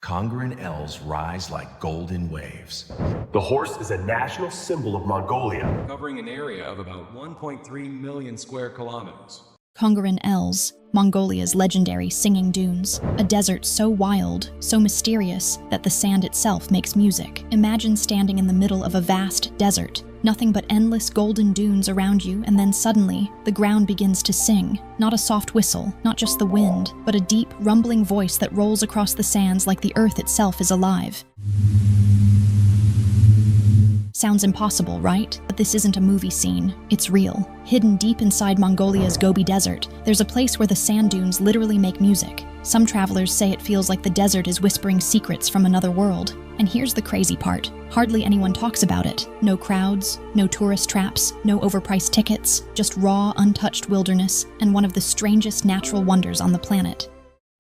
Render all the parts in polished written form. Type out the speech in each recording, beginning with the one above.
Khongoryn Els rise like golden waves. The horse is a national symbol of Mongolia. Covering an area of about 1.3 million square kilometers. Khongoryn Els, Mongolia's legendary singing dunes. A desert so wild, so mysterious, that the sand itself makes music. Imagine standing in the middle of a vast desert, nothing but endless golden dunes around you, and then suddenly, the ground begins to sing. Not a soft whistle, not just the wind, but a deep, rumbling voice that rolls across the sands like the earth itself is alive. Sounds impossible, right? But this isn't a movie scene. It's real. Hidden deep inside Mongolia's Gobi Desert, there's a place where the sand dunes literally make music. Some travelers say it feels like the desert is whispering secrets from another world. And here's the crazy part. Hardly anyone talks about it. No crowds, no tourist traps, no overpriced tickets, just raw, untouched wilderness, and one of the strangest natural wonders on the planet.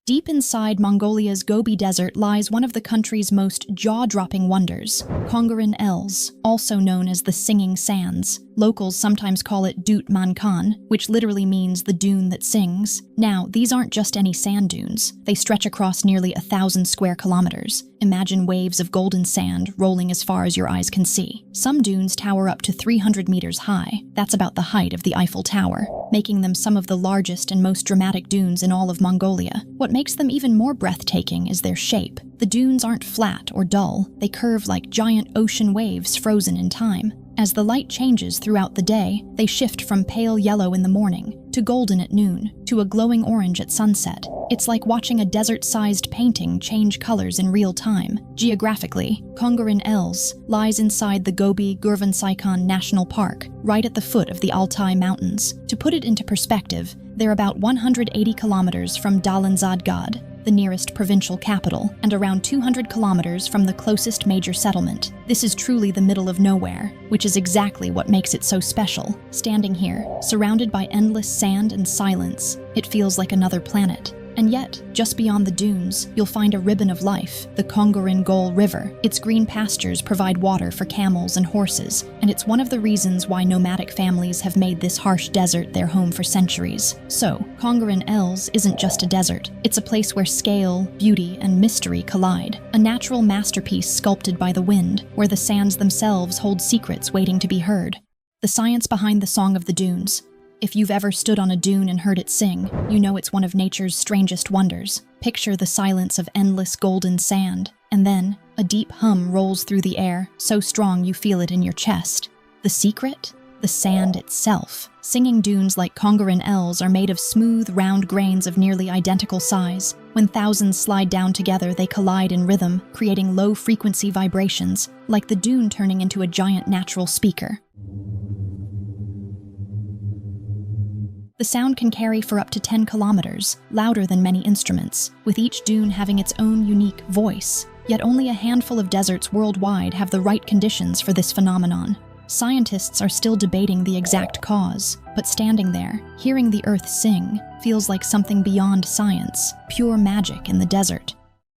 Deep inside Mongolia's Gobi Desert lies one of the country's most jaw-dropping wonders, Khongoryn Els, also known as the Singing Sands. Locals sometimes call it Duut Mankhan, which literally means the dune that sings. Now, these aren't just any sand dunes. They stretch across nearly 1,000 square kilometers. Imagine waves of golden sand rolling as far as your eyes can see. Some dunes tower up to 300 meters high. That's about the height of the Eiffel Tower, making them some of the largest and most dramatic dunes in all of Mongolia. What makes them even more breathtaking is their shape. The dunes aren't flat or dull. They curve like giant ocean waves frozen in time. As the light changes throughout the day, they shift from pale yellow in the morning, to golden at noon, to a glowing orange at sunset. It's like watching a desert-sized painting change colors in real time. Geographically, Khongoryn Els lies inside the Gobi Desert National Park, right at the foot of the Altai Mountains. To put it into perspective, they're about 180 kilometers from Zadgad, the nearest provincial capital, and around 200 kilometers from the closest major settlement. This is truly the middle of nowhere, which is exactly what makes it so special. Standing here, surrounded by endless sand and silence, it feels like another planet. And yet, just beyond the dunes, you'll find a ribbon of life, the Khongoryn Els River. Its green pastures provide water for camels and horses, and it's one of the reasons why nomadic families have made this harsh desert their home for centuries. So, Khongoryn Els isn't just a desert. It's a place where scale, beauty, and mystery collide. A natural masterpiece sculpted by the wind, where the sands themselves hold secrets waiting to be heard. The science behind the Song of the Dunes. If you've ever stood on a dune and heard it sing, you know it's one of nature's strangest wonders. Picture the silence of endless golden sand, and then a deep hum rolls through the air, so strong you feel it in your chest. The secret? The sand itself. Singing dunes like Khongoryn Els are made of smooth, round grains of nearly identical size. When thousands slide down together, they collide in rhythm, creating low-frequency vibrations, like the dune turning into a giant natural speaker. The sound can carry for up to 10 kilometers, louder than many instruments, with each dune having its own unique voice. Yet only a handful of deserts worldwide have the right conditions for this phenomenon. Scientists are still debating the exact cause, but standing there, hearing the earth sing, feels like something beyond science, pure magic in the desert.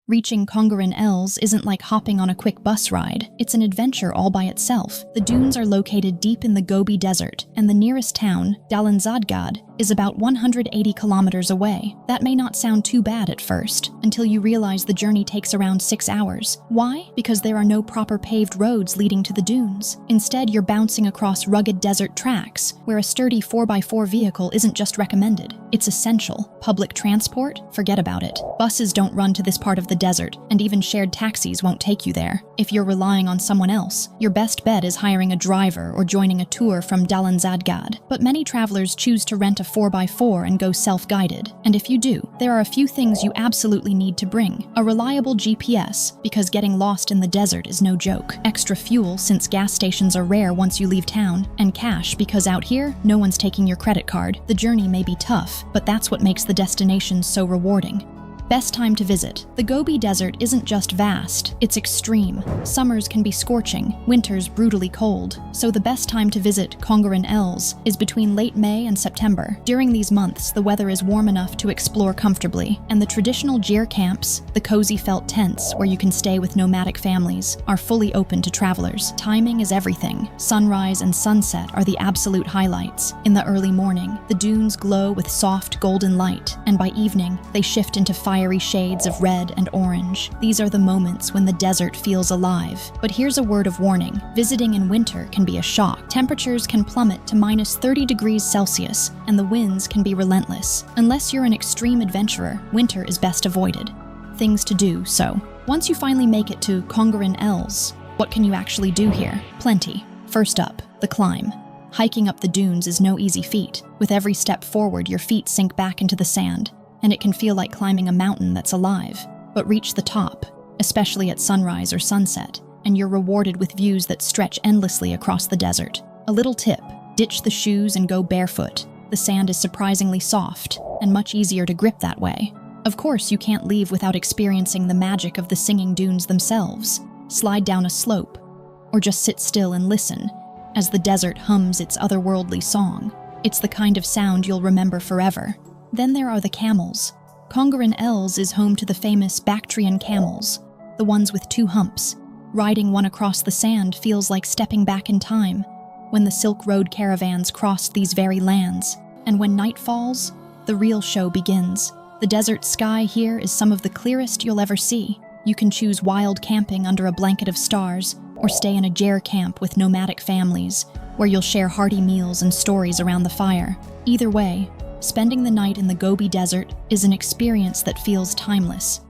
Reaching Khongoryn Els isn't like hopping on a quick bus ride. It's an adventure all by itself. The dunes are located deep in the Gobi Desert, and the nearest town, Zadgad, is about 180 kilometers away. That may not sound too bad at first, until you realize the journey takes around 6 hours. Why? Because there are no proper paved roads leading to the dunes. Instead, you're bouncing across rugged desert tracks, where a sturdy 4x4 vehicle isn't just recommended, it's essential. Public transport? Forget about it. Buses don't run to this part of the desert, and even shared taxis won't take you there. If you're relying on someone else, your best bet is hiring a driver or joining a tour from Zadgad. But many travelers choose to rent a 4x4 and go self-guided. And if you do, there are a few things you absolutely need to bring. A reliable GPS, because getting lost in the desert is no joke. Extra fuel, since gas stations are rare once you leave town. And cash, because out here, no one's taking your credit card. The journey may be tough, but that's what makes the destination so rewarding. Best time to visit. The Gobi Desert isn't just vast, it's extreme. Summers can be scorching, winters brutally cold. So the best time to visit Khongoryn Els is between late May and September. During these months, the weather is warm enough to explore comfortably, and the traditional Jir camps, the cozy felt tents where you can stay with nomadic families, are fully open to travelers. Timing is everything. Sunrise and sunset are the absolute highlights. In the early morning, the dunes glow with soft golden light, and by evening, they shift into fire fiery shades of red and orange. These are the moments when the desert feels alive. But here's a word of warning. Visiting in winter can be a shock. Temperatures can plummet to minus 30 degrees Celsius, and the winds can be relentless. Unless you're an extreme adventurer, winter is best avoided. Things to do, so. Once you finally make it to Khongoryn Els, what can you actually do here? Plenty. First up, the climb. Hiking up the dunes is no easy feat. With every step forward, your feet sink back into the sand, and it can feel like climbing a mountain that's alive. But reach the top, especially at sunrise or sunset, and you're rewarded with views that stretch endlessly across the desert. A little tip: ditch the shoes and go barefoot. The sand is surprisingly soft, and much easier to grip that way. Of course, you can't leave without experiencing the magic of the singing dunes themselves. Slide down a slope, or just sit still and listen as the desert hums its otherworldly song. It's the kind of sound you'll remember forever. Then there are the camels. Khongoryn Els is home to the famous Bactrian camels, the ones with 2 humps. Riding one across the sand feels like stepping back in time, when the Silk Road caravans crossed these very lands. And when night falls, the real show begins. The desert sky here is some of the clearest you'll ever see. You can choose wild camping under a blanket of stars, or stay in a ger camp with nomadic families, where you'll share hearty meals and stories around the fire. Either way, spending the night in the Gobi Desert is an experience that feels timeless.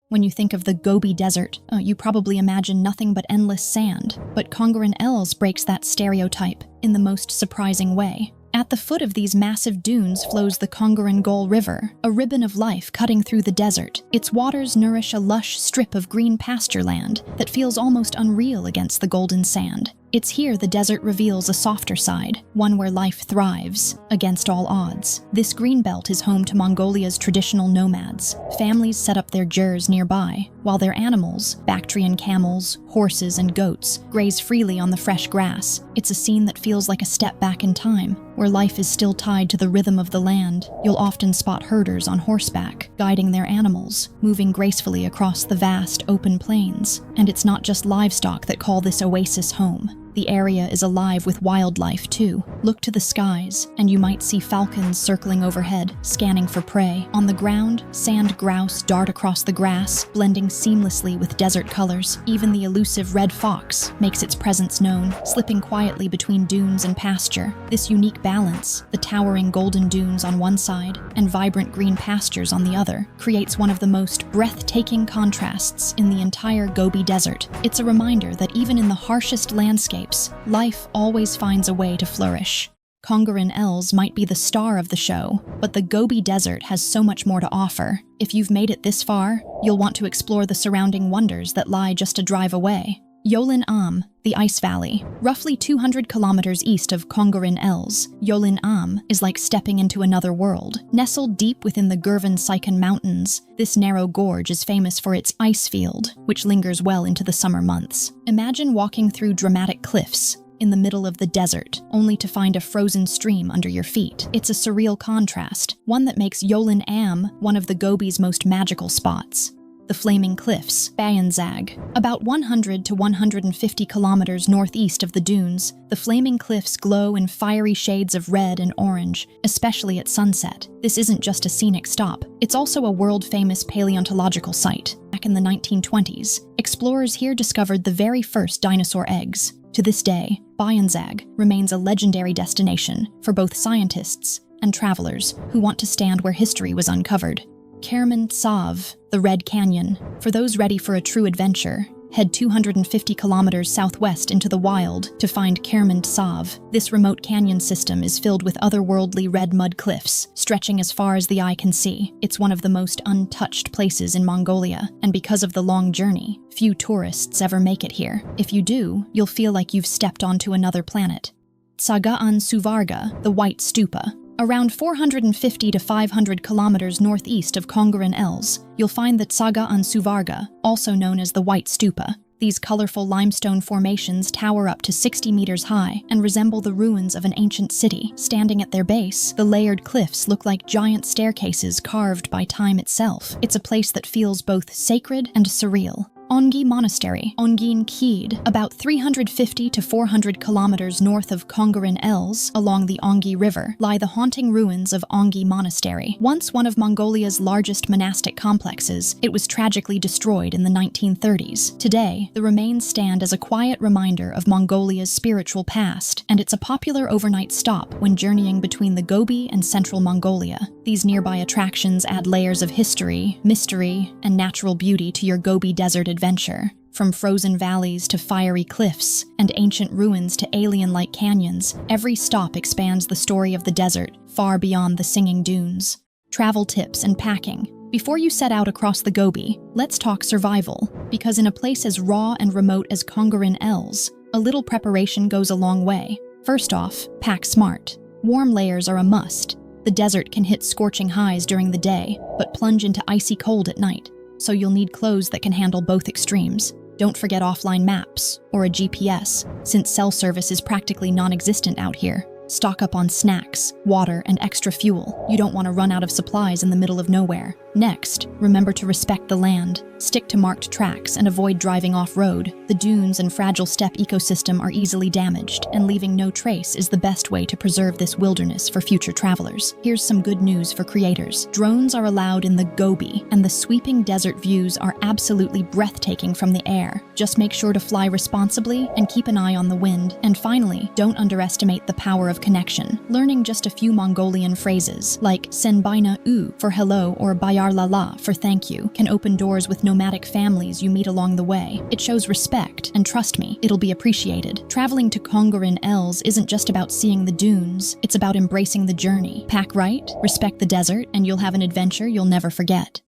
When you think of the Gobi Desert, you probably imagine nothing but endless sand, but Khongoryn Els breaks that stereotype in the most surprising way. At the foot of these massive dunes flows the Khongoryn Els River, a ribbon of life cutting through the desert. Its waters nourish a lush strip of green pasture land that feels almost unreal against the golden sand. It's here the desert reveals a softer side, one where life thrives against all odds. This green belt is home to Mongolia's traditional nomads. Families set up their gers nearby, while their animals, Bactrian camels, horses, and goats, graze freely on the fresh grass. It's a scene that feels like a step back in time, where life is still tied to the rhythm of the land. You'll often spot herders on horseback, guiding their animals, moving gracefully across the vast, open plains. And it's not just livestock that call this oasis home. The area is alive with wildlife, too. Look to the skies, and you might see falcons circling overhead, scanning for prey. On the ground, sand grouse dart across the grass, blending seamlessly with desert colors. Even the elusive red fox makes its presence known, slipping quietly between dunes and pasture. This unique balance, the towering golden dunes on one side and vibrant green pastures on the other, creates one of the most breathtaking contrasts in the entire Gobi Desert. It's a reminder that even in the harshest landscape, life always finds a way to flourish. Khongoryn Els might be the star of the show, but the Gobi Desert has so much more to offer. If you've made it this far, you'll want to explore the surrounding wonders that lie just a drive away. Yolin Am, the Ice Valley. Roughly 200 kilometers east of Khongoryn Els, Yolin Am is like stepping into another world. Nestled deep within the Gurvan-Saikan Mountains, this narrow gorge is famous for its ice field, which lingers well into the summer months. Imagine walking through dramatic cliffs in the middle of the desert, only to find a frozen stream under your feet. It's a surreal contrast, one that makes Yolin Am one of the Gobi's most magical spots. The Flaming Cliffs, Bayanzag. About 100 to 150 kilometers northeast of the dunes, the Flaming Cliffs glow in fiery shades of red and orange, especially at sunset. This isn't just a scenic stop, it's also a world-famous paleontological site. Back in the 1920s, explorers here discovered the very first dinosaur eggs. To this day, Bayanzag remains a legendary destination for both scientists and travelers who want to stand where history was uncovered. Kerman Tsav, the Red Canyon. For those ready for a true adventure, head 250 kilometers southwest into the wild to find Kerman Tsav. This remote canyon system is filled with otherworldly red mud cliffs, stretching as far as the eye can see. It's one of the most untouched places in Mongolia, and because of the long journey, few tourists ever make it here. If you do, you'll feel like you've stepped onto another planet. Tsagaan Suvarga, the White Stupa. Around 450 to 500 kilometers northeast of Khongoryn Els, you'll find the Tsagaan Suvarga, also known as the White Stupa. These colorful limestone formations tower up to 60 meters high and resemble the ruins of an ancient city. Standing at their base, the layered cliffs look like giant staircases carved by time itself. It's a place that feels both sacred and surreal, Ongi Monastery, Ongin Kid, about 350 to 400 kilometers north of Khongoryn Els, along the Ongi River, lie the haunting ruins of Ongi Monastery. Once one of Mongolia's largest monastic complexes, it was tragically destroyed in the 1930s. Today, the remains stand as a quiet reminder of Mongolia's spiritual past, and it's a popular overnight stop when journeying between the Gobi and central Mongolia. These nearby attractions add layers of history, mystery, and natural beauty to your Gobi Desert adventure. From frozen valleys to fiery cliffs, and ancient ruins to alien-like canyons, every stop expands the story of the desert, far beyond the singing dunes. Travel tips and packing. Before you set out across the Gobi, let's talk survival, because in a place as raw and remote as Khongoryn Els, a little preparation goes a long way. First off, pack smart. Warm layers are a must. The desert can hit scorching highs during the day, but plunge into icy cold at night, so you'll need clothes that can handle both extremes. Don't forget offline maps, or a GPS, since cell service is practically non-existent out here. Stock up on snacks, water, and extra fuel. You don't want to run out of supplies in the middle of nowhere. Next, remember to respect the land. Stick to marked tracks and avoid driving off-road. The dunes and fragile steppe ecosystem are easily damaged, and leaving no trace is the best way to preserve this wilderness for future travelers. Here's some good news for creators. Drones are allowed in the Gobi, and the sweeping desert views are absolutely breathtaking from the air. Just make sure to fly responsibly and keep an eye on the wind. And finally, don't underestimate the power of connection. Learning just a few Mongolian phrases, like Senbaina U for hello or Bayar Lala for thank you, can open doors with nomadic families you meet along the way. It shows respect, and trust me, it'll be appreciated. Traveling to Khongoryn Els isn't just about seeing the dunes, it's about embracing the journey. Pack right, respect the desert, and you'll have an adventure you'll never forget.